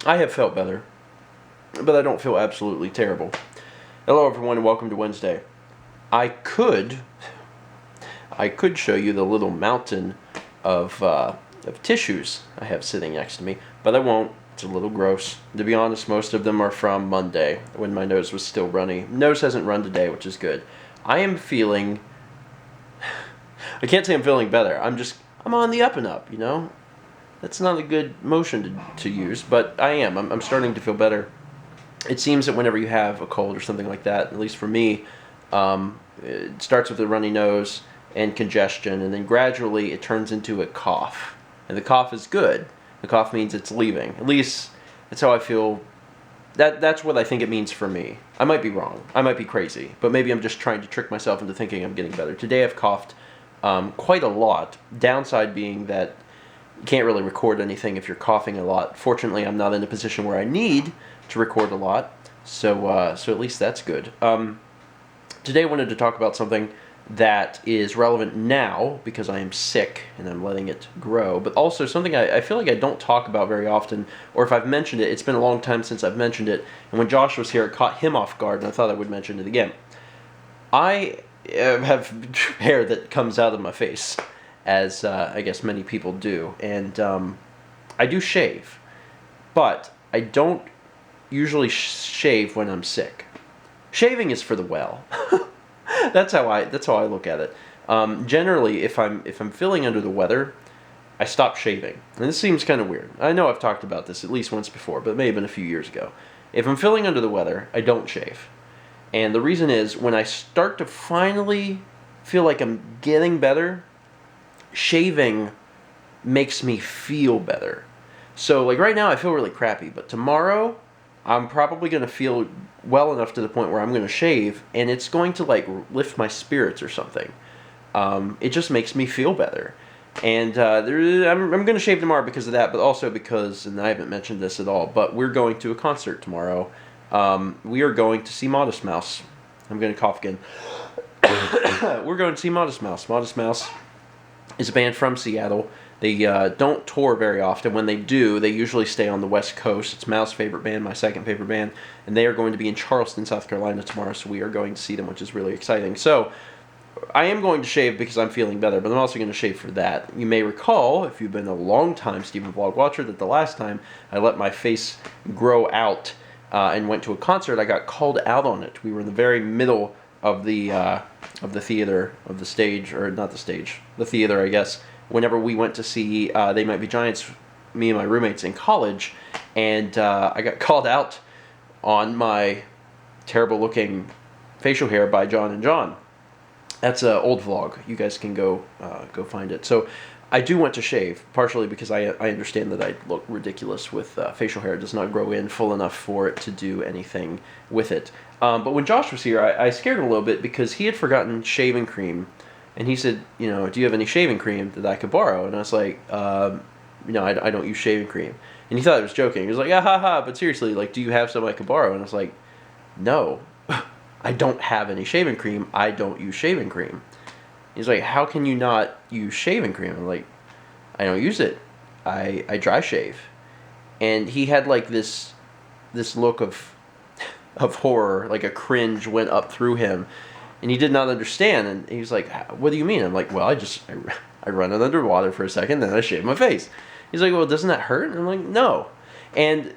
I have felt better, but I don't feel absolutely terrible. Hello, everyone, and welcome to Wednesday. I could show you the little mountain of tissues I have sitting next to me, but I won't. It's a little gross. To be honest, most of them are from Monday, when my nose was still runny. Nose hasn't run today, which is good. I am feeling... I can't say I'm feeling better. I'm on the up and up, you know? That's not a good motion to use, but I am. I'm starting to feel better. It seems that whenever you have a cold or something like that, at least for me, it starts with a runny nose and congestion, and then gradually it turns into a cough. And the cough is good. The cough means it's leaving. At least that's how I feel. That's what I think it means for me. I might be wrong. I might be crazy, but maybe I'm just trying to trick myself into thinking I'm getting better. Today I've coughed quite a lot. Downside being that you can't really record anything if you're coughing a lot. Fortunately, I'm not in a position where I need to record a lot, so at least that's good. Today I wanted to talk about something that is relevant now because I am sick and I'm letting it grow, but also something I feel like I don't talk about very often, or if I've mentioned it, it's been a long time since I've mentioned it, and when Josh was here, it caught him off guard, and I thought I would mention it again. I have hair that comes out of my face, as I guess many people do, and I do shave, but I don't usually shave when I'm sick. Shaving is for the well. That's how I look at it. Generally, if I'm feeling under the weather, I stop shaving, and this seems kind of weird. I know I've talked about this at least once before, but it may have been a few years ago. If I'm feeling under the weather, I don't shave. And the reason is, when I start to finally feel like I'm getting better, shaving makes me feel better. So, like right now, I feel really crappy, but tomorrow, I'm probably going to feel well enough to the point where I'm going to shave, and it's going to, like, lift my spirits or something. It just makes me feel better. And I'm going to shave tomorrow because of that, but also because, and I haven't mentioned this at all, but we're going to a concert tomorrow. We are going to see Modest Mouse. I'm going to cough again. We're going to see Modest Mouse. Modest Mouse is a band from Seattle. They don't tour very often. When they do, they usually stay on the West Coast. It's Mal's favorite band, my second favorite band, and they are going to be in Charleston, South Carolina tomorrow, so we are going to see them, which is really exciting. So I am going to shave because I'm feeling better, but I'm also going to shave for that. You may recall, if you've been a long-time Stephen Vlog watcher, that the last time I let my face grow out and went to a concert, I got called out on it. We were in the very middle of the theater, of the stage, or not the stage, the theater, I guess, whenever we went to see They Might Be Giants, me and my roommates in college, and I got called out on my terrible-looking facial hair by John and John. That's an old vlog. You guys can go find it. So I do want to shave, partially because I understand that I look ridiculous with facial hair. It does not grow in full enough for it to do anything with it. But when Josh was here, I scared him a little bit because he had forgotten shaving cream. And he said, do you have any shaving cream that I could borrow? And I was like, I don't use shaving cream. And he thought I was joking. He was like, ha ha, but seriously, like, do you have some I could borrow? And I was like, no, I don't have any shaving cream. I don't use shaving cream. He's like, how can you not use shaving cream? I'm like, I don't use it. I dry shave. And he had like this look of horror, like a cringe went up through him. And he did not understand, and he was like, what do you mean? I'm like, well, I run it under water for a second, then I shave my face. He's like, well, doesn't that hurt? And I'm like, no. And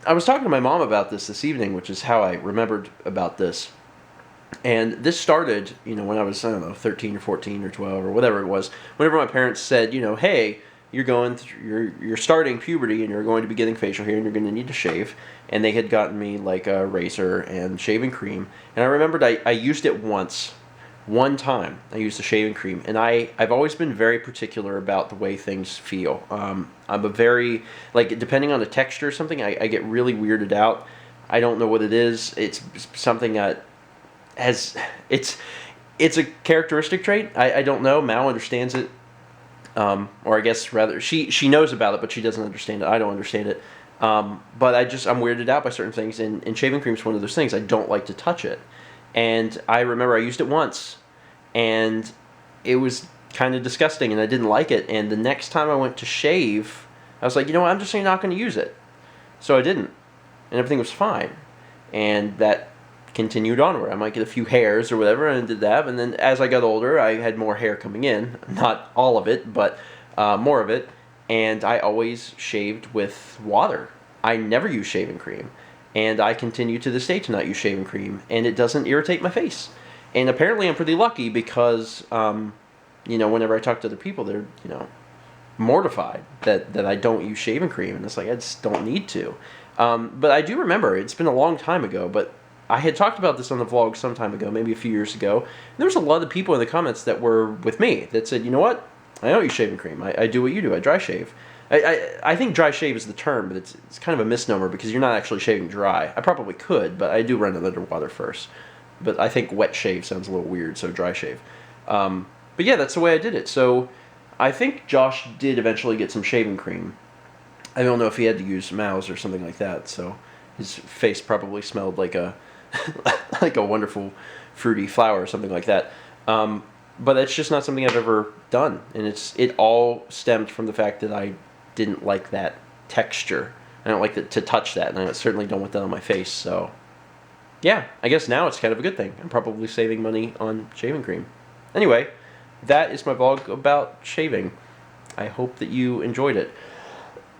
I was talking to my mom about this evening, which is how I remembered about this. And this started, when I was, 13 or 14 or 12 or whatever it was. Whenever my parents said, hey, you're starting puberty and you're going to be getting facial hair and you're going to need to shave. And they had gotten me like a razor and shaving cream. And I remembered I used it one time I used the shaving cream. And I've always been very particular about the way things feel. I'm a very, like, depending on the texture or something, I get really weirded out. I don't know what it is. It's something that it's a characteristic trait. I don't know. Mal understands it. Or I guess rather, she knows about it, but she doesn't understand it. I don't understand it. But I'm weirded out by certain things, and shaving cream is one of those things. I don't like to touch it. And I remember I used it once, and it was kind of disgusting, and I didn't like it. And the next time I went to shave, I was like, I'm just not going to use it. So I didn't, and everything was fine. And that continued onward. I might get a few hairs or whatever, and I did that. And then as I got older, I had more hair coming in. Not all of it, but more of it. And I always shaved with water. I never use shaving cream. And I continue to this day to not use shaving cream. And it doesn't irritate my face. And apparently I'm pretty lucky because, whenever I talk to other people, they're, mortified that I don't use shaving cream. And it's like, I just don't need to. But I do remember, it's been a long time ago, but I had talked about this on the vlog some time ago, maybe a few years ago. And there was a lot of people in the comments that were with me that said, you know what? I don't use shaving cream. I do what you do. I dry shave. I think dry shave is the term, but it's kind of a misnomer because you're not actually shaving dry. I probably could, but I do run it under water first. But I think wet shave sounds a little weird, so dry shave. But yeah, that's the way I did it. So I think Josh did eventually get some shaving cream. I don't know if he had to use Mouse or something like that, so his face probably smelled like a like a wonderful fruity flower or something like that. But it's just not something I've ever done, and it all stemmed from the fact that I didn't like that texture. I don't like to touch that, and I certainly don't want that on my face. So yeah, I guess now it's kind of a good thing. I'm probably saving money on shaving cream. Anyway, that is my vlog about shaving. I hope that you enjoyed it.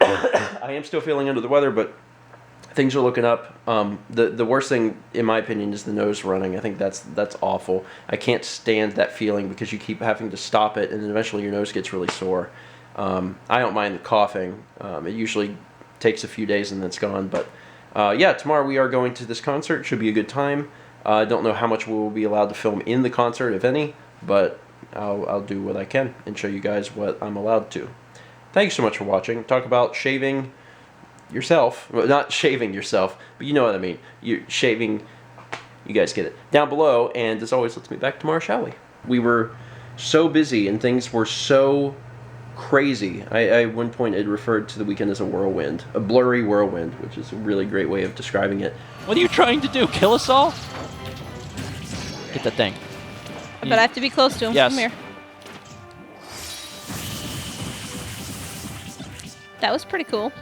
I am still feeling under the weather, but things are looking up. The worst thing, in my opinion, is the nose running. I think that's awful. I can't stand that feeling because you keep having to stop it, and then eventually your nose gets really sore. I don't mind the coughing. It usually takes a few days and then it's gone. But yeah, tomorrow we are going to this concert. Should be a good time. I don't know how much we will be allowed to film in the concert, if any, but I'll do what I can and show you guys what I'm allowed to. Thank you so much for watching. Talk about shaving yourself. Well, not shaving yourself, but you know what I mean. You're shaving, you guys get it. Down below, and as always, let's meet back tomorrow, shall we? We were so busy and things were so crazy. I at one point had referred to the weekend as a whirlwind. A blurry whirlwind, which is a really great way of describing it. What are you trying to do? Kill us all? Get that thing. But I have to be close to him. Yes. Come here. That was pretty cool.